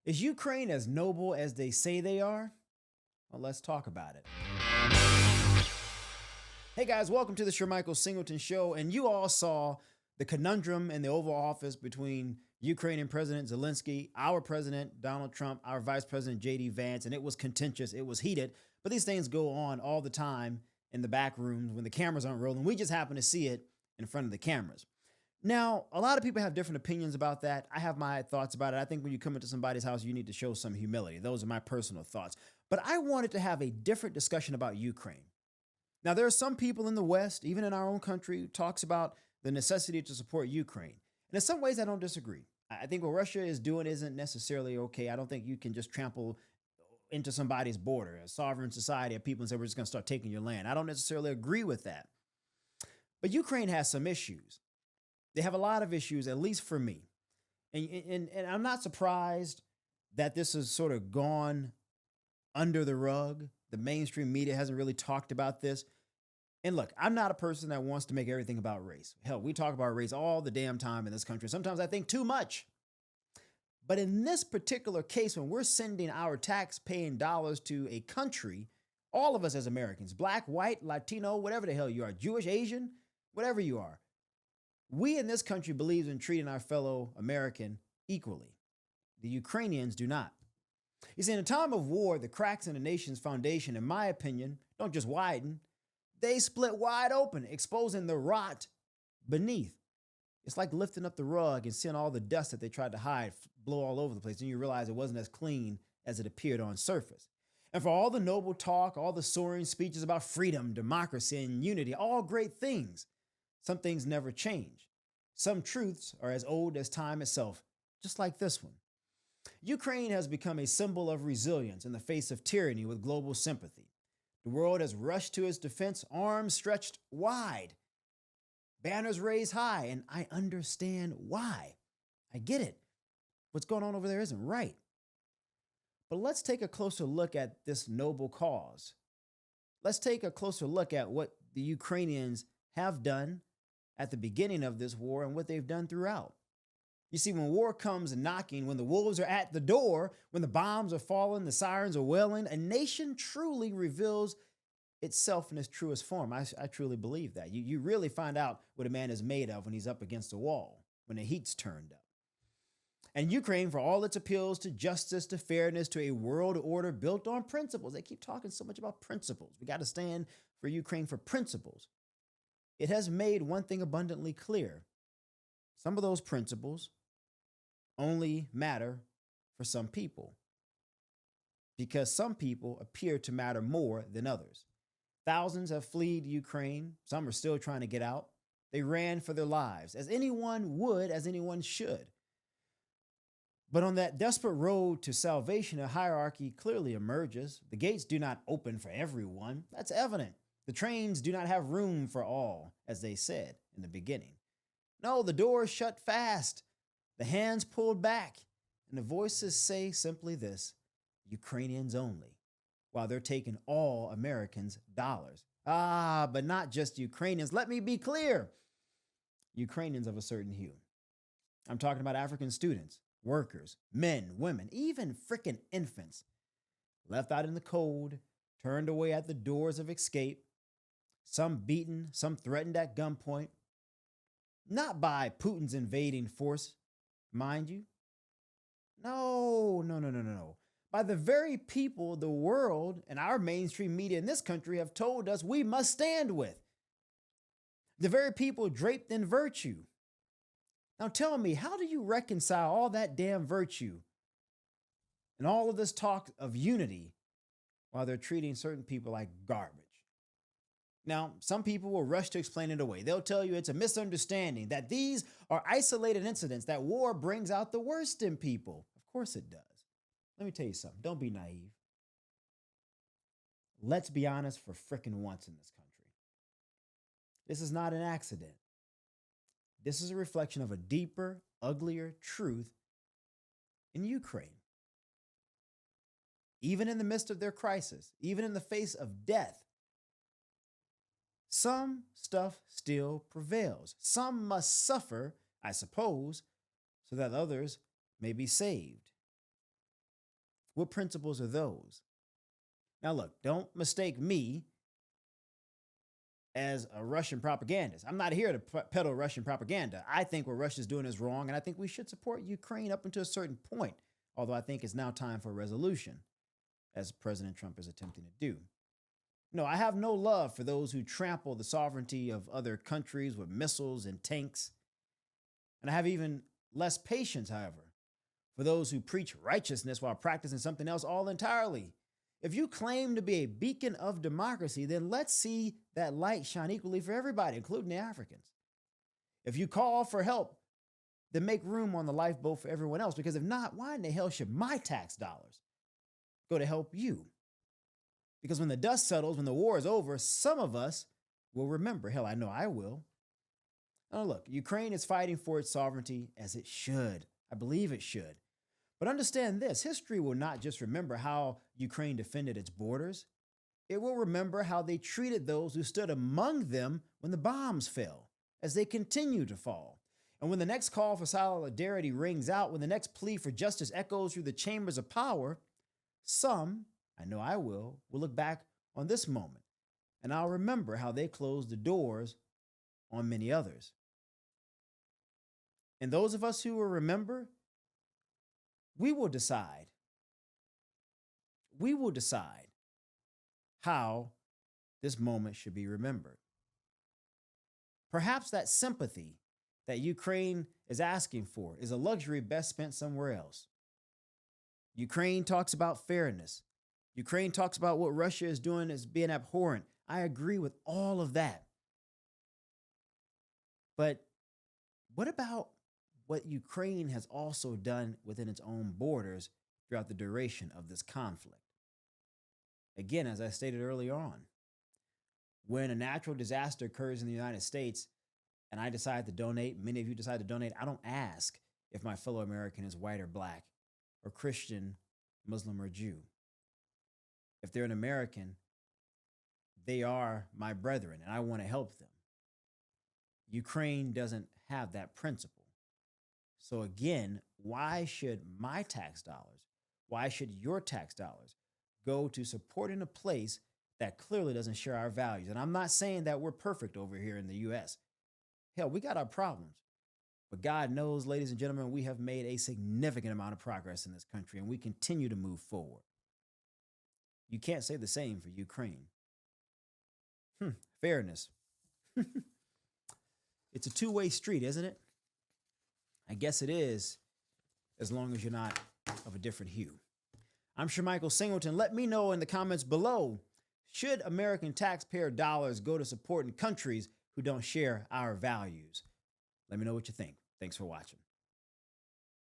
Is Ukraine as noble as they say they are? Well, let's talk about it. Hey guys, welcome to the Shermichael Singleton Show. And you all saw the conundrum in the Oval Office between Ukrainian President Zelensky, our President Donald Trump, our Vice President JD Vance, and it was contentious, it was heated. But these things go on all the time in the back rooms when the cameras aren't rolling. We just happen to see it in front of the cameras. Now, a lot of people have different opinions about that. I have my thoughts about it. I think when you come into somebody's house, you need to show some humility. Those are my personal thoughts. But I wanted to have a different discussion about Ukraine. Now, there are some people in the West, even in our own country, who talks about the necessity to support Ukraine. And in some ways, I don't disagree. I think what Russia is doing isn't necessarily okay. I don't think you can just trample into somebody's border, a sovereign society of people, and say, we're just going to start taking your land. I don't necessarily agree with that. But Ukraine has some issues. They have a lot of issues, at least for me. And I'm not surprised that this has sort of gone under the rug. The mainstream media hasn't really talked about this. And look, I'm not a person that wants to make everything about race. Hell, we talk about race all the damn time in this country. Sometimes I think too much. But in this particular case, when we're sending our tax-paying dollars to a country, all of us as Americans, black, white, Latino, whatever the hell you are, Jewish, Asian, whatever you are, we in this country believe in treating our fellow American equally. The Ukrainians do not. You see, in a time of war, the cracks in the nation's foundation, in my opinion, don't just widen, they split wide open, exposing the rot beneath. It's like lifting up the rug and seeing all the dust that they tried to hide blow all over the place, and you realize it wasn't as clean as it appeared on surface. And for all the noble talk, all the soaring speeches about freedom, democracy, and unity, all great things, some things never change. Some truths are as old as time itself, just like this one. Ukraine has become a symbol of resilience in the face of tyranny with global sympathy. The world has rushed to its defense, arms stretched wide, banners raised high, and I understand why. I get it. What's going on over there isn't right. But let's take a closer look at this noble cause. Let's take a closer look at what the Ukrainians have done at the beginning of this war and what they've done throughout. You see, when war comes knocking, when the wolves are at the door, when the bombs are falling, the sirens are wailing, a nation truly reveals itself in its truest form. I truly believe that. You really find out what a man is made of when he's up against a wall, when the heat's turned up. And Ukraine, for all its appeals to justice, to fairness, to a world order built on principles, they keep talking so much about principles. We got to stand for Ukraine for principles. It has made one thing abundantly clear. Some of those principles only matter for some people because some people appear to matter more than others. Thousands have fled Ukraine. Some are still trying to get out. They ran for their lives, as anyone would, as anyone should. But on that desperate road to salvation, a hierarchy clearly emerges. The gates do not open for everyone. That's evident. The trains do not have room for all, as they said in the beginning. No, the doors shut fast, the hands pulled back, and the voices say simply this: Ukrainians only, while they're taking all Americans' dollars. But not just Ukrainians. Let me be clear. Ukrainians of a certain hue. I'm talking about African students, workers, men, women, even frickin' infants, left out in the cold, turned away at the doors of escape, some beaten, some threatened at gunpoint, not by Putin's invading force, mind you. No. By the very people the world and our mainstream media in this country have told us we must stand with. The very people draped in virtue. Now tell me, how do you reconcile all that damn virtue and all of this talk of unity while they're treating certain people like garbage? Now, some people will rush to explain it away. They'll tell you it's a misunderstanding, that these are isolated incidents, that war brings out the worst in people. Of course it does. Let me tell you something. Don't be naive. Let's be honest for frickin' once in this country. This is not an accident. This is a reflection of a deeper, uglier truth in Ukraine. Even in the midst of their crisis, even in the face of death, some stuff still prevails. Some must suffer, I suppose, so that others may be saved. What principles are those? Now, look, don't mistake me as a Russian propagandist. I'm not here to peddle Russian propaganda. I think what Russia's doing is wrong, and I think we should support Ukraine up until a certain point, although I think it's now time for a resolution, as President Trump is attempting to do. No, I have no love for those who trample the sovereignty of other countries with missiles and tanks. And I have even less patience, however, for those who preach righteousness while practicing something else all entirely. If you claim to be a beacon of democracy, then let's see that light shine equally for everybody, including the Africans. If you call for help, then make room on the lifeboat for everyone else, because if not, why in the hell should my tax dollars go to help you? Because when the dust settles, when the war is over, some of us will remember. Hell, I know I will. Now, look, Ukraine is fighting for its sovereignty as it should. I believe it should. But understand this, history will not just remember how Ukraine defended its borders. It will remember how they treated those who stood among them when the bombs fell, as they continue to fall. And when the next call for solidarity rings out, when the next plea for justice echoes through the chambers of power, some, I know I will look back on this moment, and I'll remember how they closed the doors on many others. And those of us who will remember, we will decide how this moment should be remembered. Perhaps that sympathy that Ukraine is asking for is a luxury best spent somewhere else. Ukraine talks about fairness. Ukraine talks about what Russia is doing as being abhorrent. I agree with all of that. But what about what Ukraine has also done within its own borders throughout the duration of this conflict? Again, as I stated earlier on, when a natural disaster occurs in the United States and I decide to donate, many of you decide to donate, I don't ask if my fellow American is white or black or Christian, Muslim, or Jew. If they're an American, they are my brethren and I want to help them. Ukraine doesn't have that principle. So again, why should my tax dollars, why should your tax dollars go to supporting a place that clearly doesn't share our values? And I'm not saying that we're perfect over here in the U.S. Hell, we got our problems. But God knows, ladies and gentlemen, we have made a significant amount of progress in this country, and we continue to move forward. You can't say the same for Ukraine. Fairness. It's a two-way street, isn't it? I guess it is, as long as you're not of a different hue. I'm Shermichael Singleton. Let me know in the comments below, should American taxpayer dollars go to supporting countries who don't share our values? Let me know what you think. Thanks for watching.